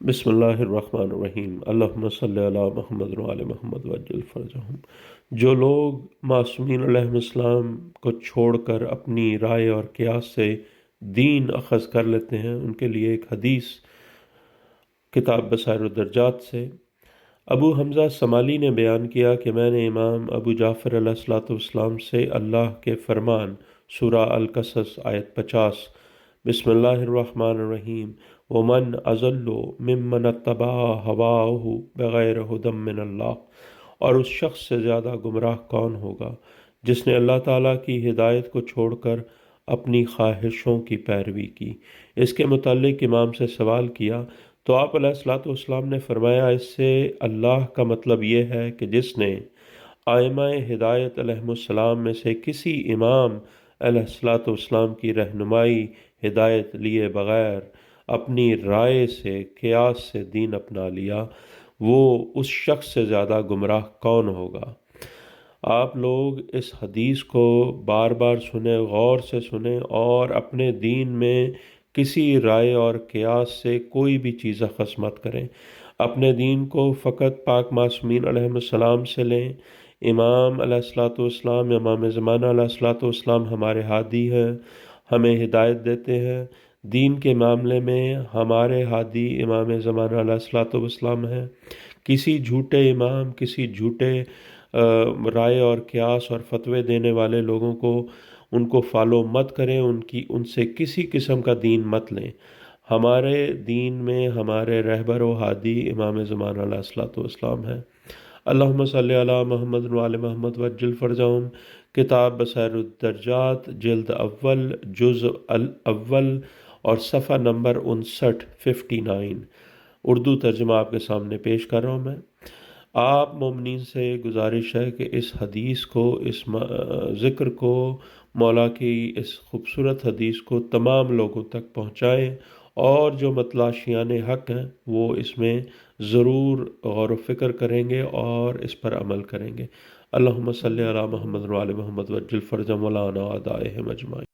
بسم اللہ الرحمن الرحیم اللہم صلی علی محمد وعلی محمد وعجل فرجہم۔ جو لوگ معصومین علیہ السلام کو چھوڑ کر اپنی رائے اور قیاس سے دین اخذ کر لیتے ہیں، ان کے لیے ایک حدیث کتاب بصائر الدرجات سے ابو حمزہ سمالی نے بیان کیا کہ میں نے امام ابو جعفر علیہ السلام سے اللہ کے فرمان سورہ القصص آیت 50 بسم اللہ الرحمن الرحیم ومن اضل ممن اتبع ہواہ بغیر ہدی من اللہ، اور اس شخص سے زیادہ گمراہ کون ہوگا جس نے اللہ تعالیٰ کی ہدایت کو چھوڑ کر اپنی خواہشوں کی پیروی کی۔ اس کے متعلق امام سے سوال کیا تو آپ علیہ السلام نے فرمایا، اس سے اللہ کا مطلب یہ ہے کہ جس نے ائمہ ہدایت علیہ السلام میں سے کسی امام علیہ السلام کی رہنمائی ہدایت لیے بغیر اپنی رائے سے قیاس سے دین اپنا لیا، وہ اس شخص سے زیادہ گمراہ کون ہوگا۔ آپ لوگ اس حدیث کو بار بار سنیں، غور سے سنیں، اور اپنے دین میں کسی رائے اور قیاس سے کوئی بھی چیز اخذ مت کریں۔ اپنے دین کو فقط پاک معصومین علیہ السلام سے لیں۔ امام علیہ السلام، امام زمانہ علیہ السلام ہمارے ہادی ہیں، ہمیں ہدایت دیتے ہیں۔ دین کے معاملے میں ہمارے ہادی امام زمانہ علیہ السلام ہیں۔ کسی جھوٹے امام، کسی جھوٹے رائے اور قیاس اور فتوے دینے والے لوگوں کو ان کو فالو مت کریں، ان سے کسی قسم کا دین مت لیں۔ ہمارے دین میں ہمارے رہبر و ہادی امام زمانہ علیہ السلام ہیں۔ اللہم صلی علی محمد وعلی محمد وعجل فرجہم۔ کتاب بصائر الدرجات، جلد اول، جزء الاول اور صفحہ نمبر 59 اردو ترجمہ آپ کے سامنے پیش کر رہا ہوں میں۔ آپ مومنین سے گزارش ہے کہ اس حدیث کو، اس ذکر کو، مولا کی اس خوبصورت حدیث کو تمام لوگوں تک پہنچائیں، اور جو متلاشیان حق ہیں وہ اس میں ضرور غور و فکر کریں گے اور اس پر عمل کریں گے۔ اللہم صلی علی محمد وعلی محمد وعجل فرجہم وعلی اعدائہم اجمعین۔